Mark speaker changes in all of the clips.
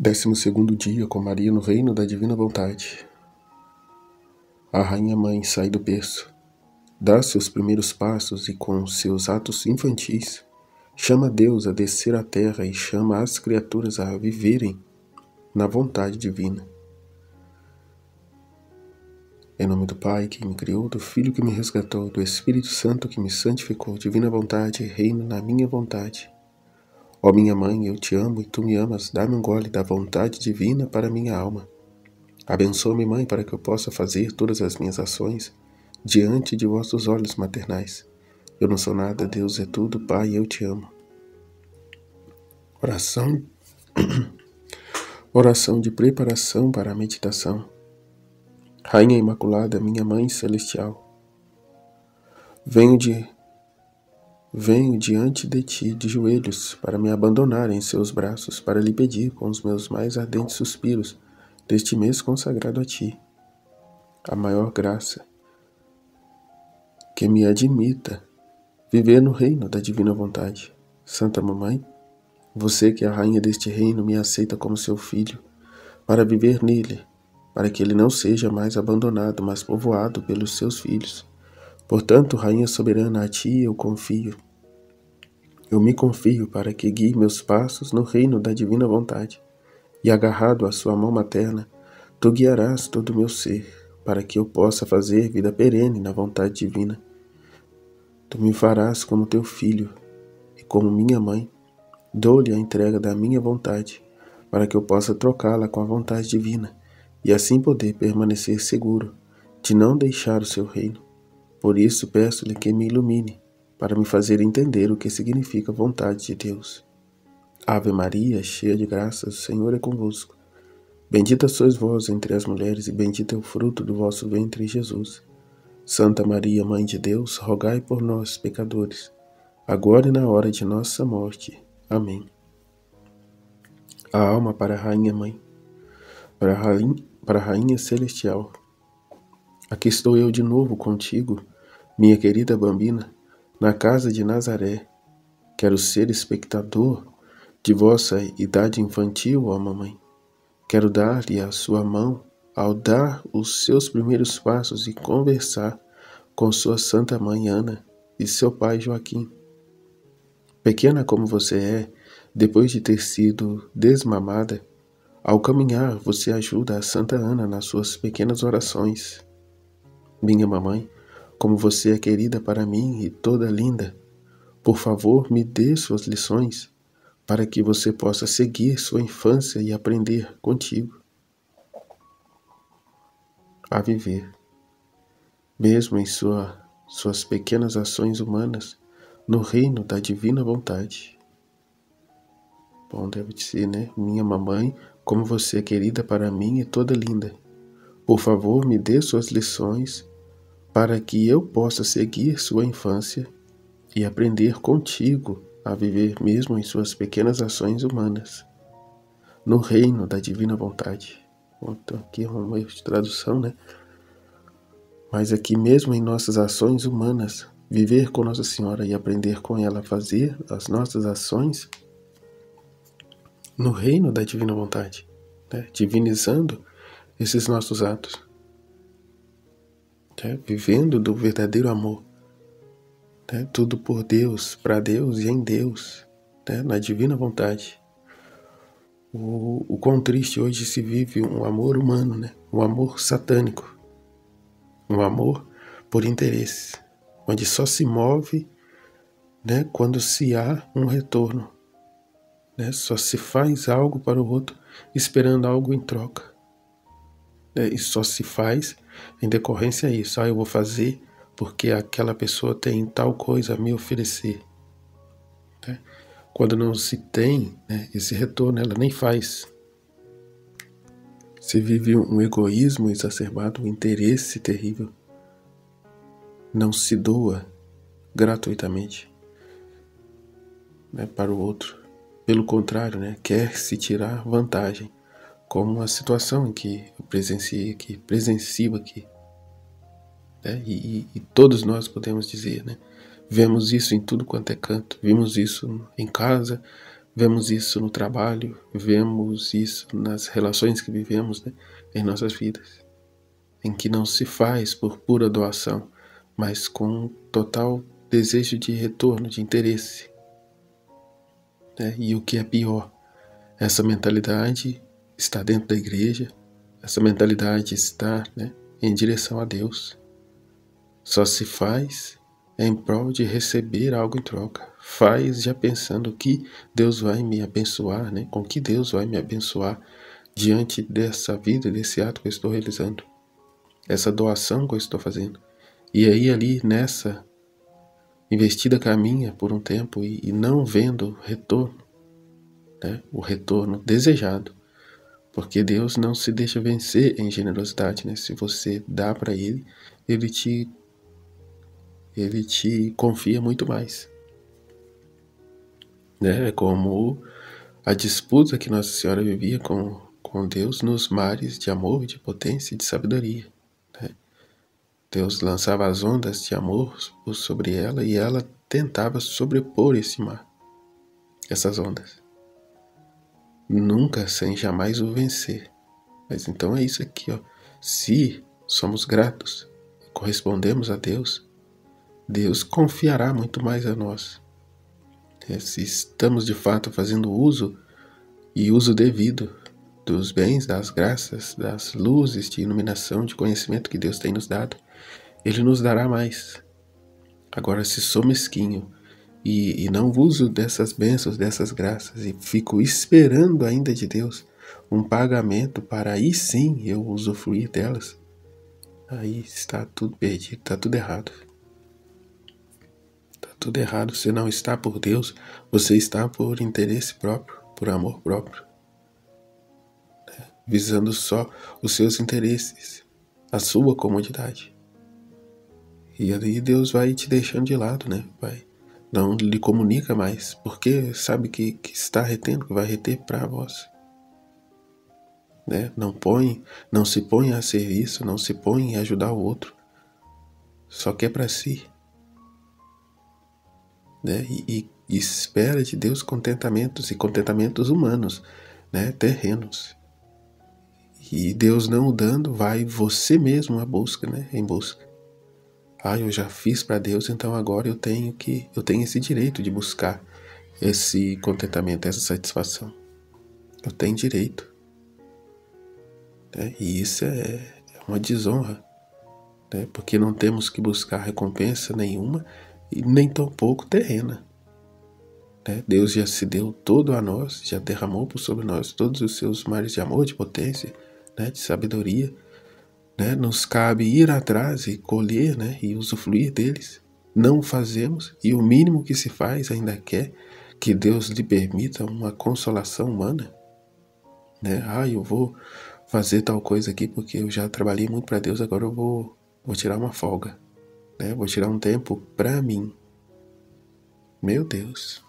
Speaker 1: 12º dia com Maria no reino da divina vontade. A rainha mãe sai do berço, dá seus primeiros passos e com seus atos infantis chama Deus a descer à terra e chama as criaturas a viverem na vontade divina. Em nome do Pai que me criou, do Filho que me resgatou, do Espírito Santo que me santificou, divina vontade reina na minha vontade. Ó minha mãe, eu te amo e tu me amas, dá-me um gole da vontade divina para minha alma. Abençoa-me, mãe, para que eu possa fazer todas as minhas ações diante de vossos olhos maternais. Eu não sou nada, Deus é tudo, Pai, eu te amo. Oração, oração de preparação para a meditação. Rainha Imaculada, minha Mãe Celestial, venho diante de ti de joelhos para me abandonar em seus braços, para lhe pedir com os meus mais ardentes suspiros deste mês consagrado a ti, a maior graça, que me admita viver no reino da divina vontade. Santa Mamãe, você que é a rainha deste reino me aceita como seu filho, para viver nele, para que ele não seja mais abandonado, mas povoado pelos seus filhos. Portanto, rainha soberana, a ti eu confio. Eu me confio para que guie meus passos no reino da divina vontade, e agarrado à sua mão materna, tu guiarás todo o meu ser, para que eu possa fazer vida perene na vontade divina. Tu me farás como teu filho, e como minha mãe, dou-lhe a entrega da minha vontade, para que eu possa trocá-la com a vontade divina, e assim poder permanecer seguro de não deixar o seu reino. Por isso peço-lhe que me ilumine, para me fazer entender o que significa a vontade de Deus. Ave Maria, cheia de graças, o Senhor é convosco. Bendita sois vós entre as mulheres, e bendito é o fruto do vosso ventre, Jesus. Santa Maria, Mãe de Deus, rogai por nós, pecadores, agora e na hora de nossa morte. Amém. A alma para a Rainha Mãe, para a Rainha Celestial. Aqui estou eu de novo contigo, minha querida bambina, na casa de Nazaré. Quero ser espectador de vossa idade infantil, ó mamãe. Quero dar-lhe a sua mão ao dar os seus primeiros passos e conversar com sua santa mãe Ana e seu pai Joaquim. Pequena como você é, depois de ter sido desmamada, ao caminhar você ajuda a Santa Ana nas suas pequenas orações. Minha mamãe, como você é querida para mim e toda linda, por favor me dê suas lições, para que você possa seguir sua infância e aprender contigo a viver, mesmo em suas pequenas ações humanas, no reino da divina vontade. Bom, deve ser, né? Minha mamãe, como você é querida para mim e toda linda, por favor me dê suas lições, para que eu possa seguir sua infância e aprender contigo a viver mesmo em suas pequenas ações humanas, no reino da divina vontade. Bom, então aqui é uma erro de tradução, né? Mas aqui mesmo em nossas ações humanas, viver com Nossa Senhora e aprender com ela a fazer as nossas ações no reino da divina vontade, né? Divinizando esses nossos atos, né? Vivendo do verdadeiro amor, né? Tudo por Deus, para Deus e em Deus, né? Na divina vontade. O quão triste hoje se vive um amor humano, né? Um amor satânico, um amor por interesse, onde só se move, né, quando se há um retorno, né? Só se faz algo para o outro esperando algo em troca, né? E só se faz em decorrência a isso. Eu vou fazer porque aquela pessoa tem tal coisa a me oferecer, né? Quando não se tem, né, esse retorno, ela nem faz. Se vive um egoísmo exacerbado, um interesse terrível. Não se doa gratuitamente, né, para o outro. Pelo contrário, né, quer se tirar vantagem, como a situação em que eu presencio aqui. Né, e todos nós podemos dizer, né, vemos isso em tudo quanto é canto. Vimos isso em casa, Vemos isso no trabalho, vemos isso nas relações que vivemos, né, em nossas vidas, em que não se faz por pura doação, mas com total desejo de retorno, de interesse. Né? E o que é pior, essa mentalidade está dentro da igreja, essa mentalidade está, né, em direção a Deus. Só se faz em prol de receber algo em troca. Faz já pensando que Deus vai me abençoar, né? Com que Deus vai me abençoar diante dessa vida, desse ato que eu estou realizando, essa doação que eu estou fazendo. E aí ali nessa investida caminha por um tempo e não vendo retorno, né? O retorno desejado, porque Deus não se deixa vencer em generosidade, né? Se você dá para Ele, Ele te confia muito mais. Né? É como a disputa que Nossa Senhora vivia com Deus nos mares de amor, de potência e de sabedoria. Né? Deus lançava as ondas de amor sobre ela e ela tentava sobrepor esse mar, essas ondas. Nunca sem jamais o vencer. Mas então é isso aqui, ó. Se somos gratos, correspondemos a Deus, Deus confiará muito mais a nós. Se estamos de fato fazendo uso e uso devido dos bens, das graças, das luzes de iluminação, de conhecimento que Deus tem nos dado, Ele nos dará mais. Agora, se sou mesquinho e não uso dessas bênçãos, dessas graças, e fico esperando ainda de Deus um pagamento para aí sim eu usufruir delas, aí está tudo perdido, está tudo errado. Está tudo errado. Você não está por Deus, você está por interesse próprio, por amor próprio, né? Visando só os seus interesses, a sua comodidade. E aí Deus vai te deixando de lado, né? Não lhe comunica mais, porque sabe que está retendo, que vai reter para vós. Né? Não se põe a serviço, não se põe a ajudar o outro, só quer para si. Né? E espera de Deus contentamentos e contentamentos humanos, né? Terrenos. E Deus não o dando, vai você mesmo à busca, né? Em busca. Eu já fiz para Deus, então agora eu tenho esse direito de buscar esse contentamento, essa satisfação. Eu tenho direito. Né? E isso é uma desonra, né? Porque não temos que buscar recompensa nenhuma e nem tampouco terrena. Né? Deus já se deu todo a nós, já derramou por sobre nós todos os seus mares de amor, de potência, né? De sabedoria. Né? Nos cabe ir atrás e colher, né? E usufruir deles. Não fazemos, e o mínimo que se faz ainda quer que Deus lhe permita uma consolação humana. Né? Eu vou fazer tal coisa aqui porque eu já trabalhei muito para Deus, agora eu vou tirar uma folga. Né? Vou tirar um tempo para mim. Meu Deus.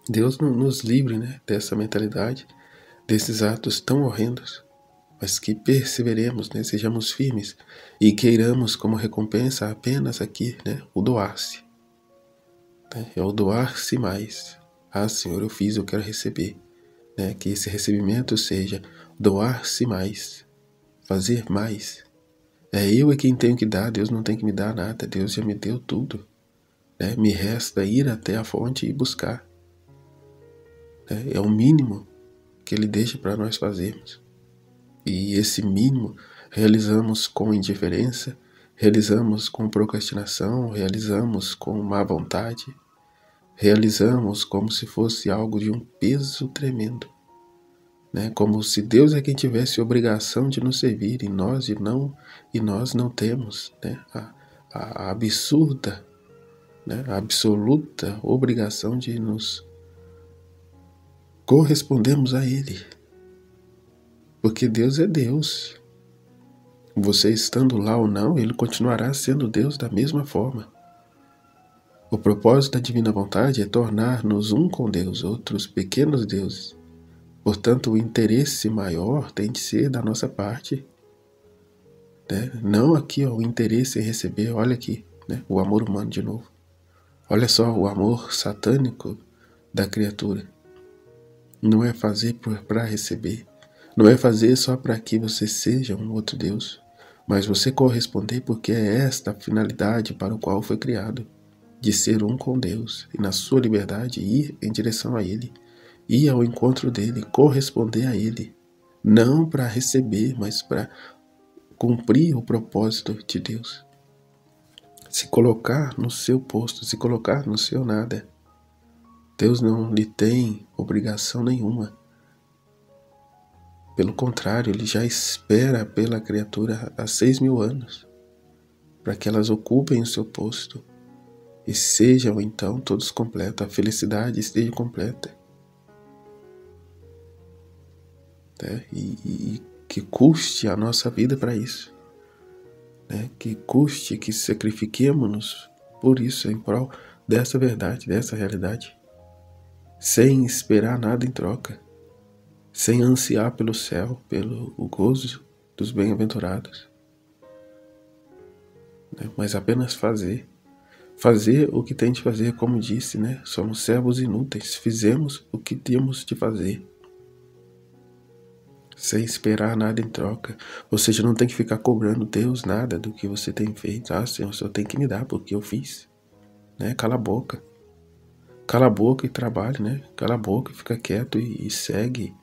Speaker 1: Deus nos livre, né? Dessa mentalidade, desses atos tão horrendos. Mas que perseveremos, né? Sejamos firmes e queiramos como recompensa apenas aqui, né? O doar-se. Né? É o doar-se mais. Senhor, eu fiz, eu quero receber. Né? Que esse recebimento seja doar-se mais, fazer mais. Eu é quem tenho que dar, Deus não tem que me dar nada, Deus já me deu tudo. Né? Me resta ir até a fonte e buscar. Né? É o mínimo que Ele deixa para nós fazermos. E esse mínimo realizamos com indiferença, realizamos com procrastinação, realizamos com má vontade, realizamos como se fosse algo de um peso tremendo. Né? Como se Deus é quem tivesse obrigação de nos servir e nós não temos, né? A absurda, né? A absoluta obrigação de nos correspondermos a Ele. Porque Deus é Deus. Você estando lá ou não, Ele continuará sendo Deus da mesma forma. O propósito da divina vontade é tornar-nos um com Deus, outros pequenos deuses. Portanto, o interesse maior tem de ser da nossa parte. Né? Não aqui, o interesse em receber, olha aqui, né? O amor humano de novo. Olha só o amor satânico da criatura. Não é fazer para receber. Não é fazer só para que você seja um outro Deus, mas você corresponder porque é esta a finalidade para o qual foi criado, de ser um com Deus e na sua liberdade ir em direção a Ele, ir ao encontro dEle, corresponder a Ele, não para receber, mas para cumprir o propósito de Deus. Se colocar no seu posto, se colocar no seu nada. Deus não lhe tem obrigação nenhuma. Pelo contrário, Ele já espera pela criatura há 6.000 anos, para que elas ocupem o seu posto e sejam então todos completos, a felicidade esteja completa. E que custe a nossa vida para isso. Que custe, que sacrifiquemos-nos por isso, em prol dessa verdade, dessa realidade, sem esperar nada em troca, sem ansiar pelo céu, pelo gozo dos bem-aventurados, mas apenas fazer o que tem de fazer, como disse, somos servos inúteis, fizemos o que tínhamos de fazer, sem esperar nada em troca. Ou seja, não tem que ficar cobrando Deus nada do que você tem feito. Senhor, só tem que me dar porque eu fiz. Cala a boca. Cala a boca e trabalhe, Cala a boca e fica quieto e segue.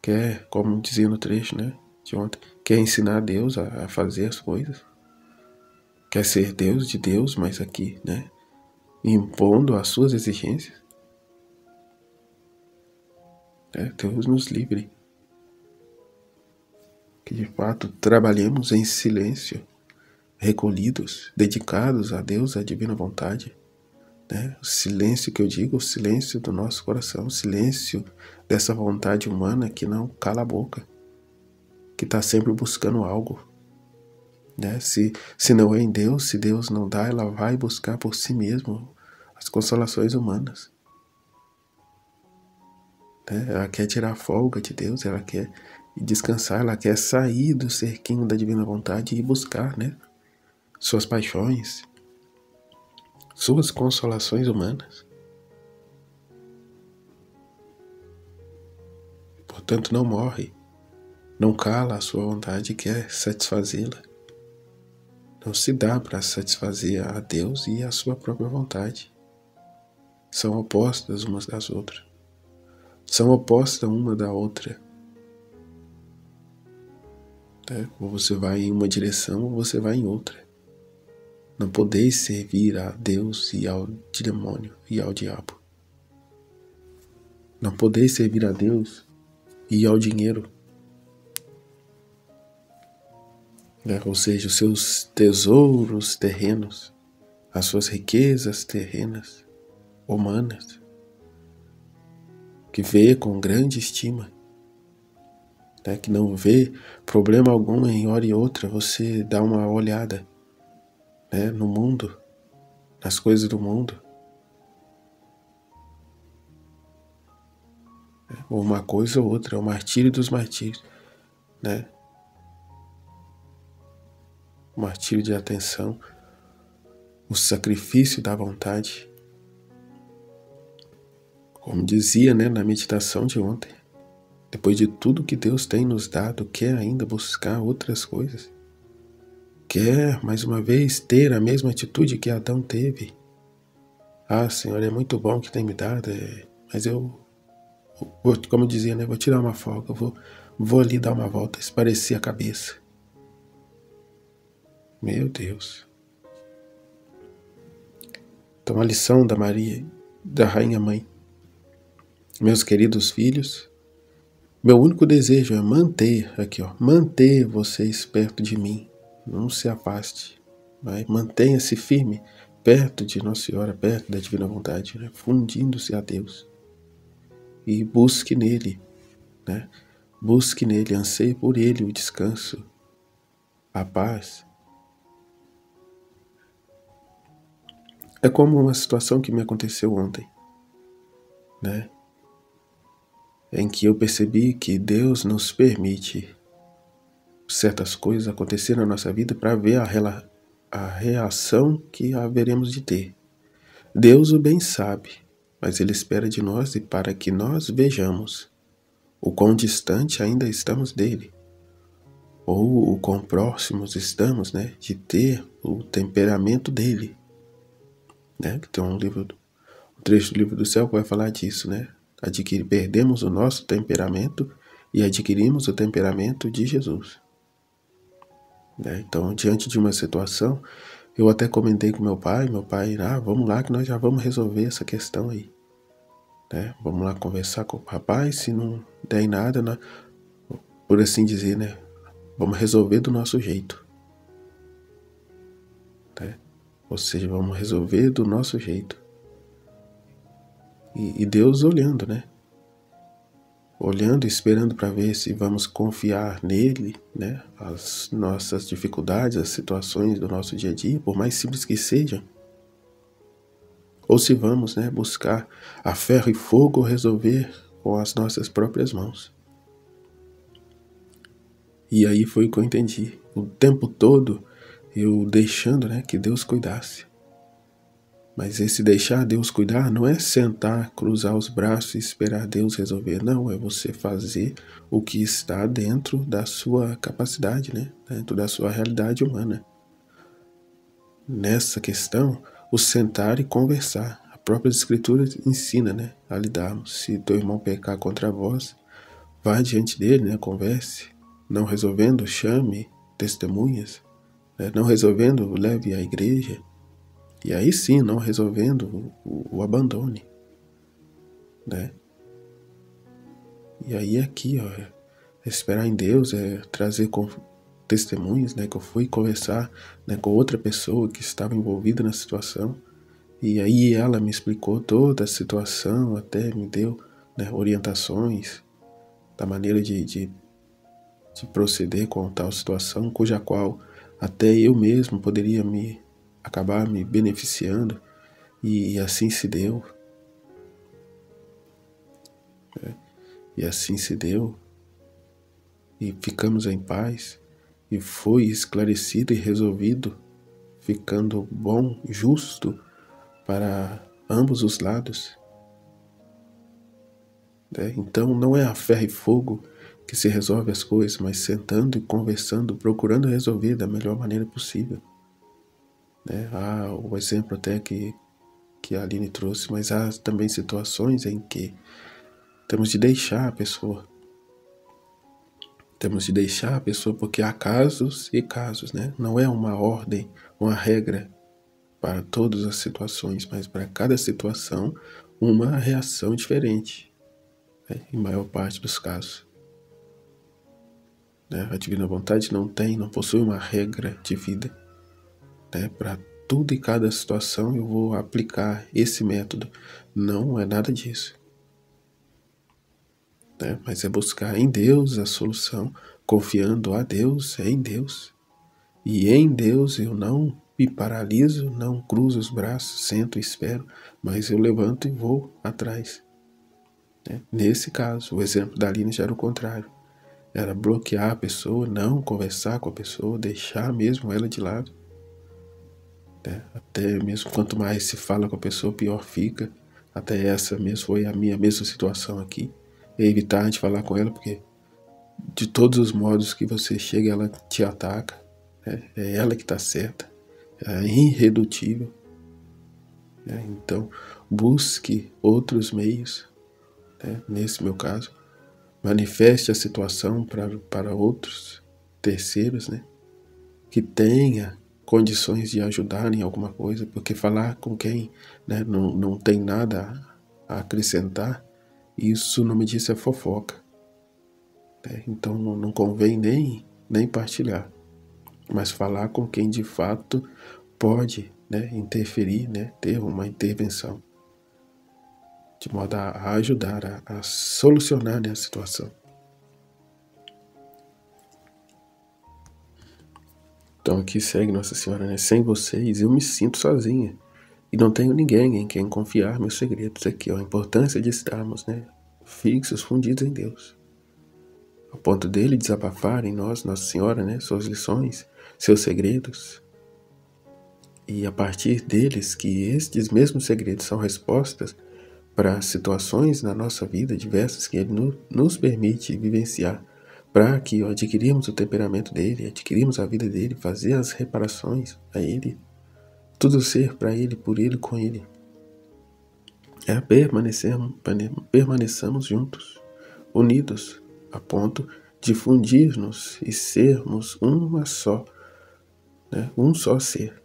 Speaker 1: Quer, como dizia no trecho, de ontem, quer ensinar a Deus a fazer as coisas. Quer ser Deus de Deus, mas aqui, impondo as suas exigências. Deus nos livre. Que de fato trabalhemos em silêncio, recolhidos, dedicados a Deus, à divina vontade. O silêncio que eu digo, o silêncio do nosso coração, o silêncio dessa vontade humana que não cala a boca, que está sempre buscando algo. Se não é em Deus, se Deus não dá, ela vai buscar por si mesma as consolações humanas. Ela quer tirar a folga de Deus, ela quer descansar, ela quer sair do cerquinho da divina vontade e buscar suas paixões, suas consolações humanas. Portanto, não morre, não cala a sua vontade e quer satisfazê-la. Não se dá para satisfazer a Deus e a sua própria vontade. São opostas umas das outras. São opostas uma da outra. Ou você vai em uma direção ou você vai em outra. Não podeis servir a Deus e ao demônio e ao diabo. Não podeis servir a Deus e ao dinheiro. Ou seja, os seus tesouros terrenos, as suas riquezas terrenas, humanas, que vê com grande estima, que não vê problema algum em hora e outra você dá uma olhada no mundo, nas coisas do mundo, ou uma coisa ou outra, é o martírio dos martírios, o martírio de atenção, o sacrifício da vontade. Como dizia na meditação de ontem, depois de tudo que Deus tem nos dado, quer ainda buscar outras coisas? Quer, mais uma vez, ter a mesma atitude que Adão teve? Senhor, é muito bom que tem me dado, mas eu, como eu dizia, vou tirar uma folga, vou ali dar uma volta, esparecer a cabeça. Meu Deus. Então a lição da Maria, da Rainha Mãe. Meus queridos filhos, meu único desejo é manter vocês perto de mim. Não se afaste. Mantenha-se firme perto de Nossa Senhora, perto da divina vontade, fundindo-se a Deus. E busque nele, busque nele, anseie por ele o descanso, a paz. É como uma situação que me aconteceu ontem, em que eu percebi que Deus nos permite certas coisas acontecerem na nossa vida para ver a reação que haveremos de ter. Deus o bem sabe, mas Ele espera de nós e para que nós vejamos o quão distante ainda estamos dele, ou o quão próximos estamos, né, de ter o temperamento dele, né? Tem um trecho do livro do céu que vai falar disso, né? Perdemos o nosso temperamento e adquirimos o temperamento de Jesus, né? Então, diante de uma situação, eu até comentei com meu pai, vamos lá que nós já vamos resolver essa questão aí, né? Vamos lá conversar com o papai, se não der em nada, né, por assim dizer, né? Vamos resolver do nosso jeito, né? Ou seja, vamos resolver do nosso jeito. E Deus olhando, né? Olhando e esperando para ver se vamos confiar nele, né? As nossas dificuldades, as situações do nosso dia a dia, por mais simples que sejam. Ou se vamos, né, buscar a ferro e fogo resolver com as nossas próprias mãos. E aí foi o que eu entendi. O tempo todo eu deixando, né, que Deus cuidasse. Mas esse deixar Deus cuidar não é sentar, cruzar os braços e esperar Deus resolver. Não, é você fazer o que está dentro da sua capacidade, né? Dentro da sua realidade humana. Nessa questão, o sentar e conversar. A própria Escritura ensina, né, a lidarmos. Se teu irmão pecar contra vós, vá diante dele, né, converse. Não resolvendo, chame testemunhas. Né? Não resolvendo, leve à igreja. E aí sim, não resolvendo, o abandone, né? E aí aqui, ó, é esperar em Deus, é trazer testemunhos, né? Que eu fui conversar, né, com outra pessoa que estava envolvida na situação. E aí ela me explicou toda a situação, até me deu, né, orientações da maneira de proceder com tal situação, cuja qual até eu mesmo poderia acabar me beneficiando. E assim se deu. E assim se deu. E ficamos em paz. E foi esclarecido e resolvido, ficando bom, justo para ambos os lados. Então não é a ferro e fogo que se resolve as coisas, mas sentando e conversando, procurando resolver da melhor maneira possível. Há o exemplo até que a Aline trouxe, mas há também situações em que temos de deixar a pessoa. Temos de deixar a pessoa porque há casos e casos, né? Não é uma ordem, uma regra para todas as situações, mas para cada situação uma reação diferente, né? Em maior parte dos casos. A divina vontade não possui uma regra de vida. Para tudo e cada situação eu vou aplicar esse método. Não é nada disso. Mas é buscar em Deus a solução, confiando a Deus, em Deus. E em Deus eu não me paraliso, não cruzo os braços, sento e espero, mas eu levanto e vou atrás. Nesse caso, o exemplo da Aline já era o contrário. Era bloquear a pessoa, não conversar com a pessoa, deixar mesmo ela de lado. Até mesmo quanto mais se fala com a pessoa, pior fica. Até essa mesmo foi a minha mesma situação aqui. É evitar de falar com ela, porque de todos os modos que você chega, ela te ataca. É ela que está certa. É irredutível. Então, busque outros meios. Nesse meu caso, manifeste a situação para outros terceiros, que tenha condições de ajudar em alguma coisa, porque falar com quem, não tem nada a acrescentar, isso, o nome disso é fofoca. Então não convém nem partilhar, mas falar com quem de fato pode, interferir, ter uma intervenção, de modo a ajudar a solucionar a situação. Então aqui segue Nossa Senhora, sem vocês eu me sinto sozinha e não tenho ninguém em quem confiar meus segredos. Aqui, ó, a importância de estarmos, fixos, fundidos em Deus, ao ponto dele desabafar em nós, Nossa Senhora, suas lições, seus segredos. e a partir deles que estes mesmos segredos são respostas para situações na nossa vida diversas que Ele nos permite vivenciar, para que adquirimos o temperamento dele, adquirimos a vida dele, fazer as reparações a ele, tudo ser para ele, por ele, com ele. Permaneçamos juntos, unidos, a ponto de fundir-nos e sermos uma só, né? Um só ser.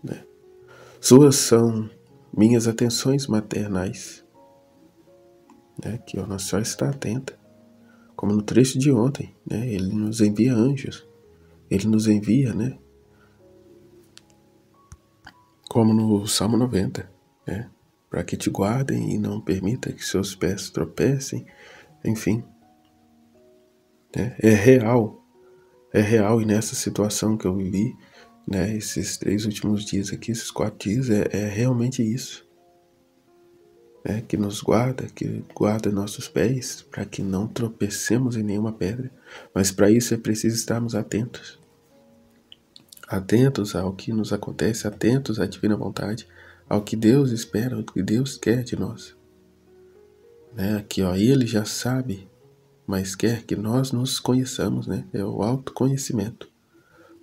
Speaker 1: Né? Suas são minhas atenções maternais, né? Que a Nossa Senhora está atenta, como no trecho de ontem, né? Ele nos envia anjos, ele nos envia, né? Como no Salmo 90, né? Para que te guardem e não permita que seus pés tropecem, enfim. Né? É real, e nessa situação que eu vivi, né? Esses 3 últimos dias aqui, esses 4 dias, é realmente isso. Né? Que nos guarda, que guarda nossos pés, para que não tropecemos em nenhuma pedra. Mas para isso é preciso estarmos atentos. Atentos ao que nos acontece, atentos à divina vontade, ao que Deus espera, ao que Deus quer de nós. Né? Aqui, ó, Ele já sabe, mas quer que nós nos conheçamos, né? É o autoconhecimento.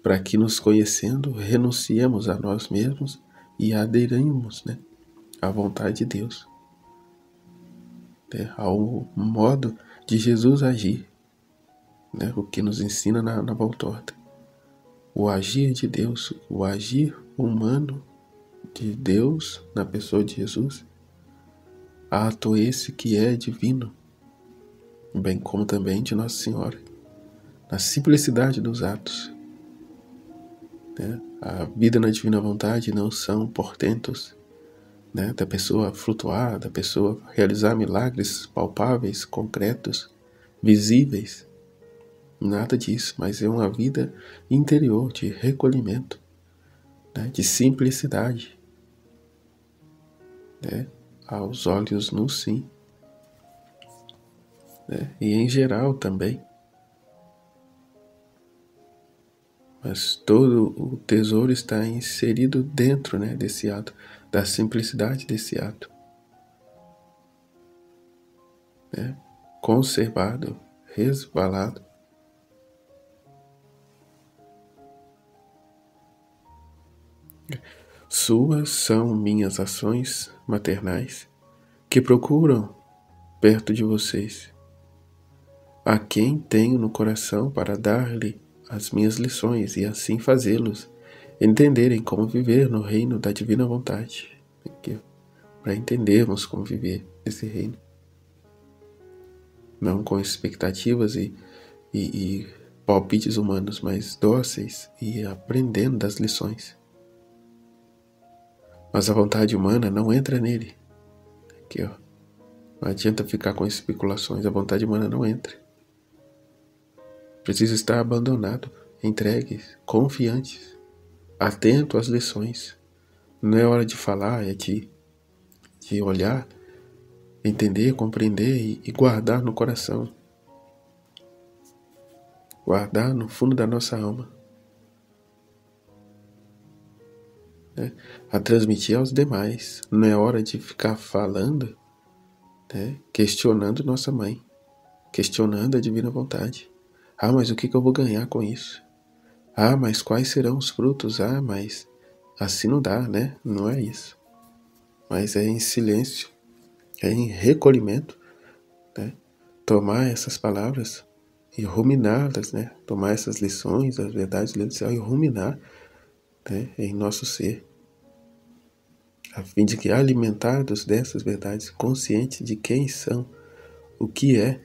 Speaker 1: Para que, nos conhecendo, renunciemos a nós mesmos e aderimos, né, à vontade de Deus. Né? Ao modo de Jesus agir, né? O que nos ensina na Voltorta. O agir de Deus, o agir humano de Deus na pessoa de Jesus, ato esse que é divino, bem como também de Nossa Senhora, na simplicidade dos atos. Né? A vida na divina vontade não são portentos, né, da pessoa flutuar, da pessoa realizar milagres palpáveis, concretos, visíveis. Nada disso, mas é uma vida interior de recolhimento, né, de simplicidade, né, aos olhos nus, sim, né, e em geral também. Mas todo o tesouro está inserido dentro, né, desse ato, da simplicidade desse ato. Né, conservado, resvalado. Suas são minhas ações maternais que procuram perto de vocês, a quem tenho no coração para dar-lhe as minhas lições e assim fazê-los entenderem como viver no reino da divina vontade. Aqui, para entendermos como viver nesse reino. Não com expectativas e palpites humanos, mas dóceis e aprendendo das lições. Mas a vontade humana não entra nele. Aqui, ó. Não adianta ficar com especulações, a vontade humana não entra. Precisa estar abandonado, entregues, confiantes, atento às lições. Não é hora de falar, é de olhar, entender, compreender e guardar no coração. Guardar no fundo da nossa alma. Né? A transmitir aos demais. Não é hora de ficar falando, né? Questionando nossa mãe, questionando a divina vontade. Ah, mas o que eu vou ganhar com isso? Ah, mas quais serão os frutos? Ah, mas assim não dá, né? Não é isso. Mas é em silêncio, é em recolhimento, né? Tomar essas palavras e ruminá-las, né? Tomar essas lições, as verdades do céu e ruminar, né, em nosso ser, a fim de que, alimentados dessas verdades, conscientes de quem são, o que é,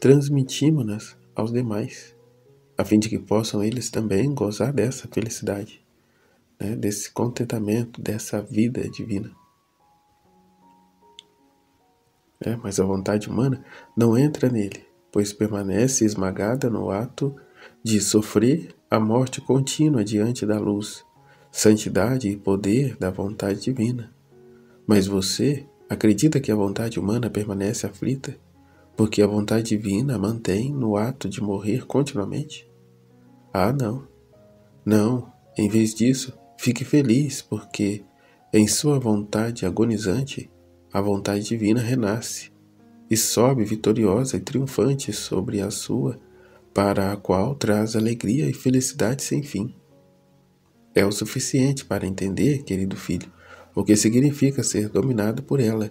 Speaker 1: transmitimos-nas aos demais, a fim de que possam eles também gozar dessa felicidade, né, desse contentamento, dessa vida divina. Mas a vontade humana não entra nele, pois permanece esmagada no ato de sofrer a morte contínua diante da luz, santidade e poder da vontade divina. Mas você acredita que a vontade humana permanece aflita, porque a vontade divina a mantém no ato de morrer continuamente? Ah, não. Não, Em vez disso, fique feliz, porque em sua vontade agonizante, a vontade divina renasce e sobe vitoriosa e triunfante sobre a sua, para a qual traz alegria e felicidade sem fim. É o suficiente para entender, querido filho, o que significa ser dominado por ela,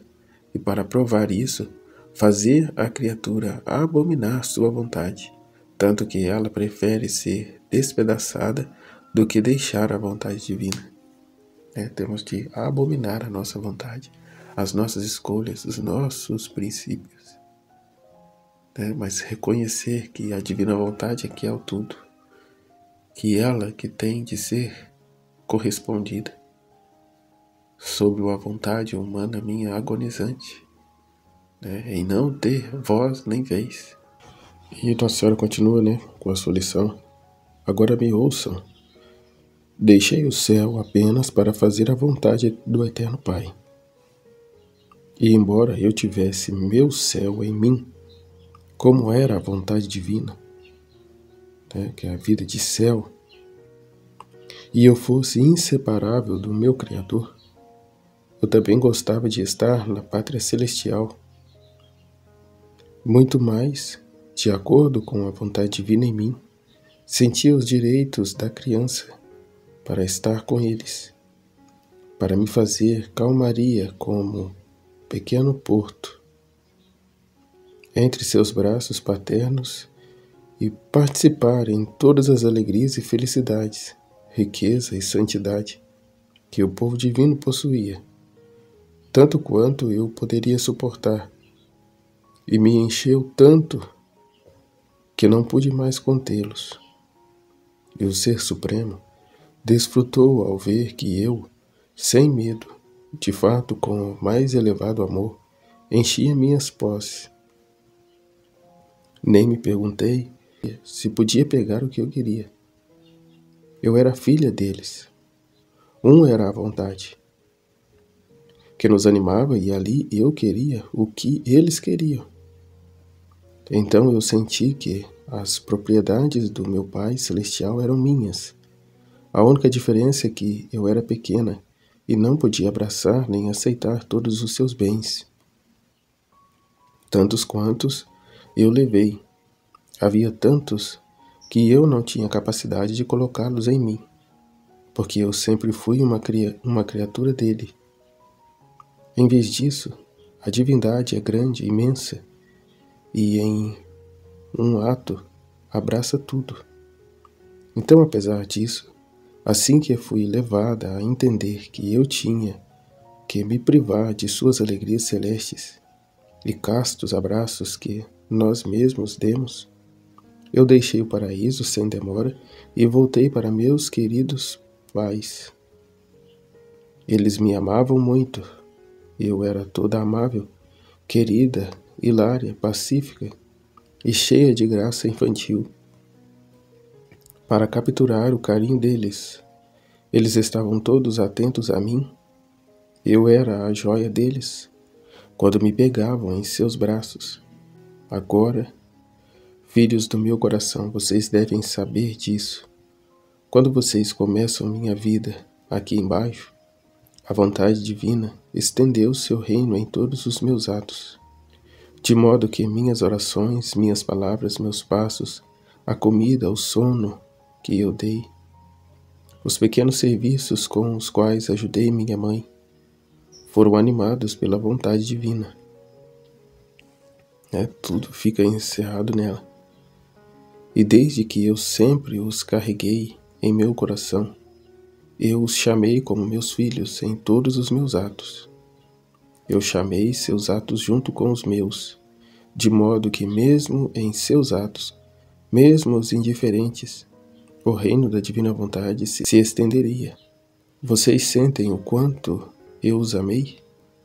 Speaker 1: e para provar isso, fazer a criatura abominar sua vontade, tanto que ela prefere ser despedaçada do que deixar a vontade divina. Temos de abominar a nossa vontade, as nossas escolhas, os nossos princípios. Mas reconhecer que a divina vontade é que é o tudo, que ela que tem de ser correspondida, sob a vontade humana minha agonizante, em não ter voz nem vez. E Nossa Senhora continua, com a sua lição. Agora me ouçam. Deixei o céu apenas para fazer a vontade do Eterno Pai. E embora eu tivesse meu céu em mim, como era a vontade divina, que é a vida de céu, e eu fosse inseparável do meu Criador, eu também gostava de estar na pátria celestial, muito mais, de acordo com a vontade divina em mim, sentia os direitos da criança para estar com eles, para me fazer calmaria como pequeno porto entre seus braços paternos e participar em todas as alegrias e felicidades, riqueza e santidade que o povo divino possuía, tanto quanto eu poderia suportar, e me encheu tanto que não pude mais contê-los. E o Ser Supremo desfrutou ao ver que eu, sem medo, de fato com o mais elevado amor, enchia minhas posses. Nem me perguntei se podia pegar o que eu queria. Eu era filha deles. Era a vontade que nos animava, e ali eu queria o que eles queriam. Então eu senti que as propriedades do meu Pai Celestial eram minhas. A única diferença é que eu era pequena e não podia abraçar nem aceitar todos os seus bens. Tantos quantos eu levei. Havia tantos que eu não tinha capacidade de colocá-los em mim, porque eu sempre fui uma criatura dele. Em vez disso, a divindade é grande, imensa, e em um ato abraça tudo. Então, apesar disso, assim que eu fui levada a entender que eu tinha que me privar de suas alegrias celestes e castos abraços que nós mesmos demos, eu deixei o paraíso sem demora e voltei para meus queridos pais. Eles me amavam muito. Eu era toda amável, querida, hilária, pacífica e cheia de graça infantil. Para capturar o carinho deles, eles estavam todos atentos a mim. Eu era a joia deles, quando me pegavam em seus braços. Agora, filhos do meu coração, vocês devem saber disso. Quando vocês começam minha vida aqui embaixo, a vontade divina estendeu seu reino em todos os meus atos, de modo que minhas orações, minhas palavras, meus passos, a comida, o sono que eu dei, os pequenos serviços com os quais ajudei minha mãe, foram animados pela vontade divina. Tudo fica encerrado nela. E desde que eu sempre os carreguei em meu coração, eu os chamei como meus filhos em todos os meus atos. Eu chamei seus atos junto com os meus, de modo que mesmo em seus atos, mesmo os indiferentes, o reino da divina vontade se estenderia. Vocês sentem o quanto eu os amei?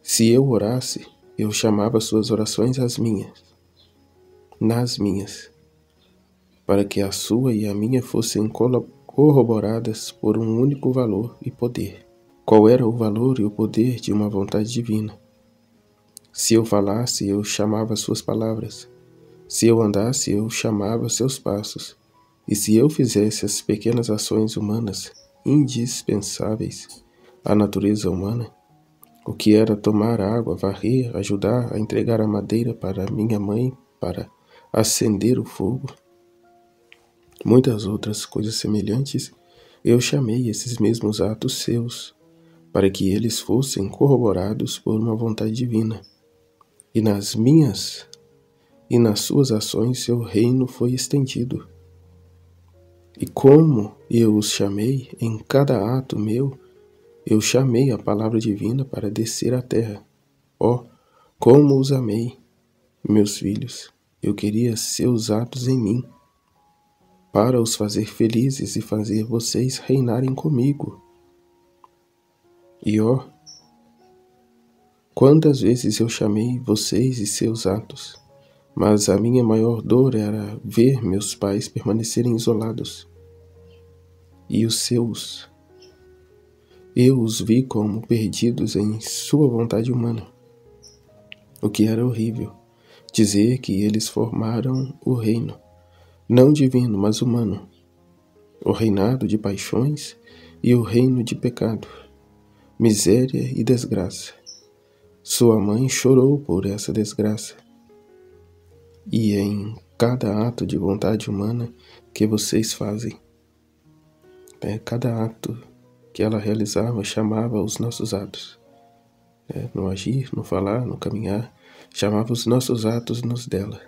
Speaker 1: Se eu orasse, eu chamava suas orações nas minhas, para que a sua e a minha fossem corroboradas por um único valor e poder. Qual era o valor e o poder de uma vontade divina? Se eu falasse, eu chamava suas palavras. Se eu andasse, eu chamava seus passos. E se eu fizesse as pequenas ações humanas, indispensáveis à natureza humana, o que era tomar água, varrer, ajudar a entregar a madeira para minha mãe, para acender o fogo, muitas outras coisas semelhantes, eu chamei esses mesmos atos seus, para que eles fossem corroborados por uma vontade divina. E nas minhas e nas suas ações seu reino foi estendido. E como eu os chamei, em cada ato meu, eu chamei a palavra divina para descer à terra. Oh, como os amei, meus filhos! Eu queria seus atos em mim, para os fazer felizes e fazer vocês reinarem comigo. E ó, quantas vezes eu chamei vocês e seus atos, mas a minha maior dor era ver meus pais permanecerem isolados. E os seus, eu os vi como perdidos em sua vontade humana. O que era horrível, dizer que eles formaram o reino, não divino, mas humano, o reinado de paixões e o reino de pecado, miséria e desgraça. Sua mãe chorou por essa desgraça. E em cada ato de vontade humana que vocês fazem, cada ato que ela realizava chamava os nossos atos. No agir, no falar, no caminhar, chamava os nossos atos nos dela.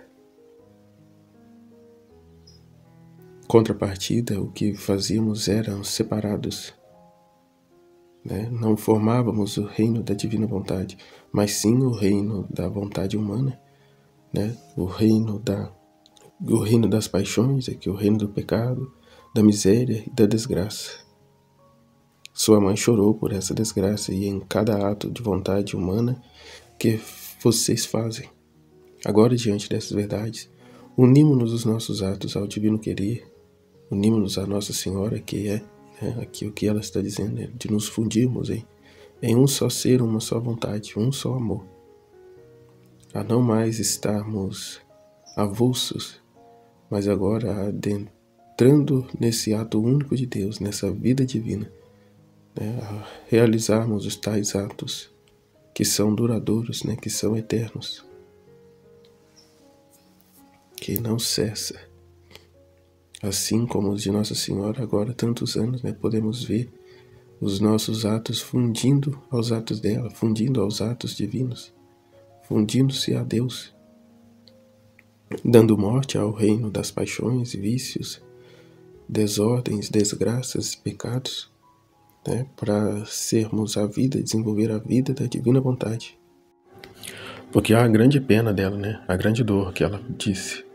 Speaker 1: Contrapartida, o que fazíamos eram separados. Não formávamos o reino da divina vontade, mas sim o reino da vontade humana, o reino das paixões, o reino do pecado, da miséria e da desgraça. Sua mãe chorou por essa desgraça e em cada ato de vontade humana que vocês fazem. Agora, diante dessas verdades, unimos-nos os nossos atos ao divino querer, unimos-nos a Nossa Senhora, que é aqui o que ela está dizendo, de nos fundirmos em um só ser, uma só vontade, um só amor. A não mais estarmos avulsos, mas agora adentrando nesse ato único de Deus, nessa vida divina, a realizarmos os tais atos que são duradouros, que são eternos, que não cessa. Assim como os de Nossa Senhora, agora tantos anos, podemos ver os nossos atos fundindo aos atos dela, fundindo aos atos divinos, fundindo-se a Deus, dando morte ao reino das paixões, vícios, desordens, desgraças, pecados, para sermos a vida, desenvolver a vida da divina vontade. Porque há a grande pena dela, a grande dor que ela disse.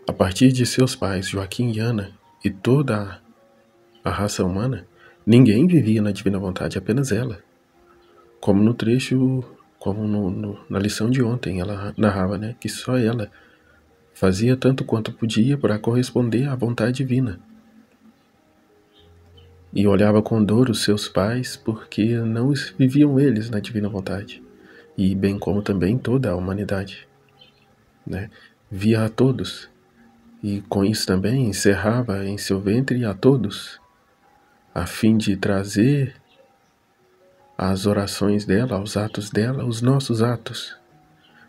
Speaker 1: A partir de seus pais, Joaquim e Ana, e toda a raça humana, ninguém vivia na divina vontade, apenas ela. Como no trecho, na lição de ontem, ela narrava, que só ela fazia tanto quanto podia para corresponder à vontade divina. E olhava com dor os seus pais, porque não viviam eles na divina vontade, e bem como também toda a humanidade. Via a todos, e com isso também encerrava em seu ventre a todos, a fim de trazer às orações dela, aos atos dela, os nossos atos,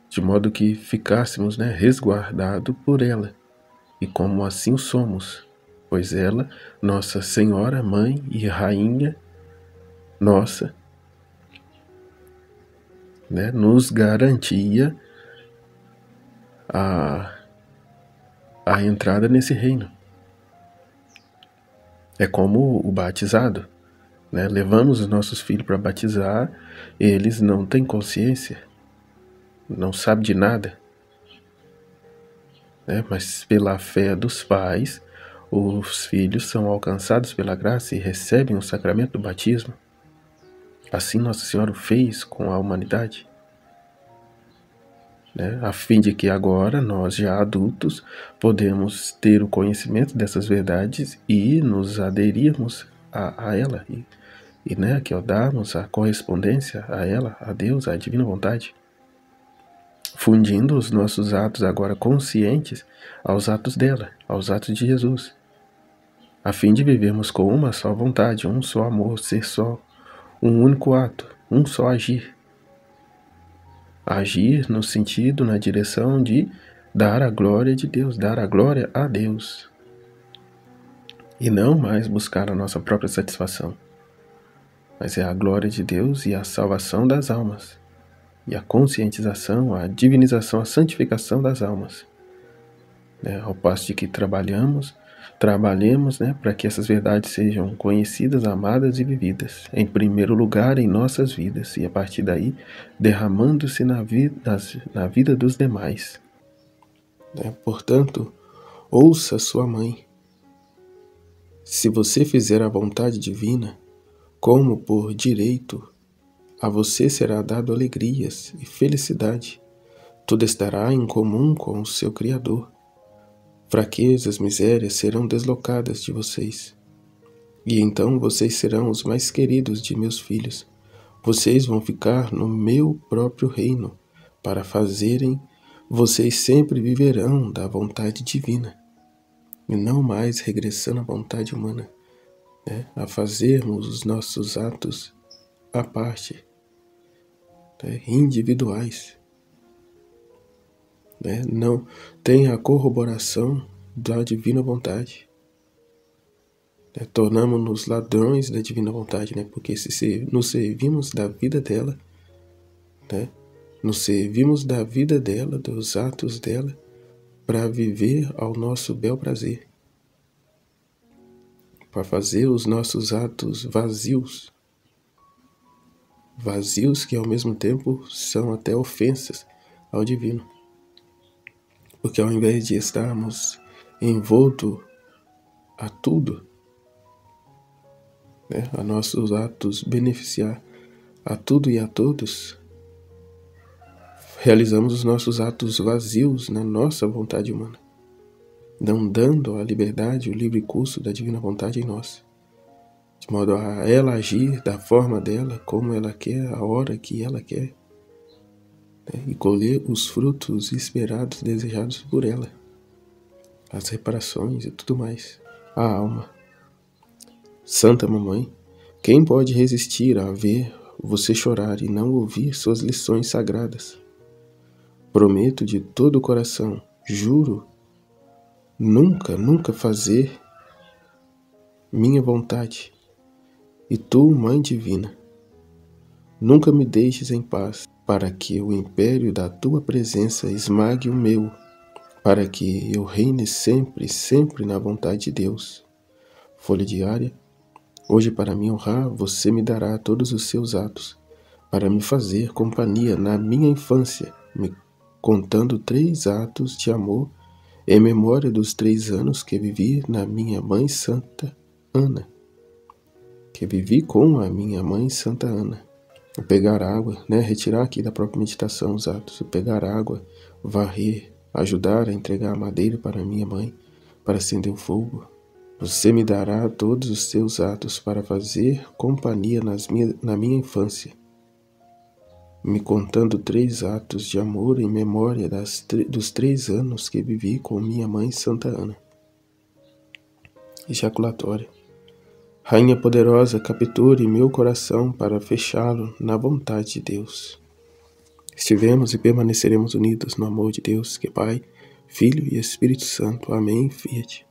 Speaker 1: de modo que ficássemos resguardados por ela, e como assim o somos, pois ela, Nossa Senhora, Mãe e Rainha nossa, nos garantia a entrada nesse reino. É como o batizado, levamos os nossos filhos para batizar, eles não têm consciência, não sabem de nada, mas pela fé dos pais, os filhos são alcançados pela graça e recebem o sacramento do batismo. Assim Nossa Senhora fez com a humanidade, a fim de que agora, nós já adultos, podemos ter o conhecimento dessas verdades e nos aderirmos a ela, que ao darmos a correspondência a ela, a Deus, à divina vontade, fundindo os nossos atos agora conscientes aos atos dela, aos atos de Jesus, a fim de vivermos com uma só vontade, um só amor, ser só, um único ato, um só agir. Agir no sentido, na direção de dar a glória de Deus, dar a glória a Deus. E não mais buscar a nossa própria satisfação, mas é a glória de Deus e a salvação das almas, e a conscientização, a divinização, a santificação das almas. Ao passo de que trabalhemos, para que essas verdades sejam conhecidas, amadas e vividas, em primeiro lugar em nossas vidas, e a partir daí derramando-se na vida dos demais. Portanto, ouça sua mãe. Se você fizer a vontade divina, como por direito, a você será dado alegrias e felicidade. Tudo estará em comum com o seu Criador. Fraquezas, misérias serão deslocadas de vocês. E então vocês serão os mais queridos de meus filhos. Vocês vão ficar no meu próprio reino. Para fazerem, vocês sempre viverão da vontade divina. E não mais regressando à vontade humana, a fazermos os nossos atos à parte, individuais. Não tem a corroboração da divina vontade. Tornamos-nos ladrões da divina vontade, porque se nos servimos da vida dela, nos servimos da vida dela, dos atos dela, para viver ao nosso bel prazer, para fazer os nossos atos vazios que ao mesmo tempo são até ofensas ao divino. Porque ao invés de estarmos envoltos a tudo, a nossos atos beneficiar a tudo e a todos, realizamos os nossos atos vazios na nossa vontade humana, não dando a liberdade, o livre curso da divina vontade em nós, de modo a ela agir da forma dela, como ela quer, a hora que ela quer, e colher os frutos esperados, desejados por ela, as reparações e tudo mais. A alma. Santa Mamãe, quem pode resistir a ver você chorar e não ouvir suas lições sagradas? Prometo de todo o coração, juro, nunca fazer minha vontade. E tu, Mãe Divina, nunca me deixes em paz, para que o império da tua presença esmague o meu, para que eu reine sempre, sempre na vontade de Deus. Folha diária. Hoje, para me honrar, você me dará todos os seus atos, para me fazer companhia na minha infância, me contando 3 atos de amor em memória dos 3 anos que vivi na minha mãe Santa Ana, que vivi com a minha mãe Santa Ana. O pegar água, retirar aqui da própria meditação os atos, o pegar água, varrer, ajudar a entregar a madeira para minha mãe, para acender o fogo. Você me dará todos os seus atos para fazer companhia na minha infância, me contando 3 atos de amor em memória dos 3 anos que vivi com minha mãe Santa Ana. Ejaculatório. Rainha poderosa, capture meu coração para fechá-lo na vontade de Deus. Estivemos e permaneceremos unidos no amor de Deus, que é Pai, Filho e Espírito Santo. Amém. Fiat.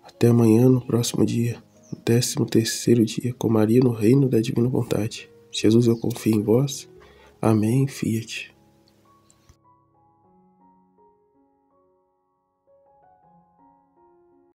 Speaker 1: Até amanhã, no próximo dia, no 13º dia, com Maria no reino da divina vontade. Jesus, eu confio em vós. Amém. Fiat.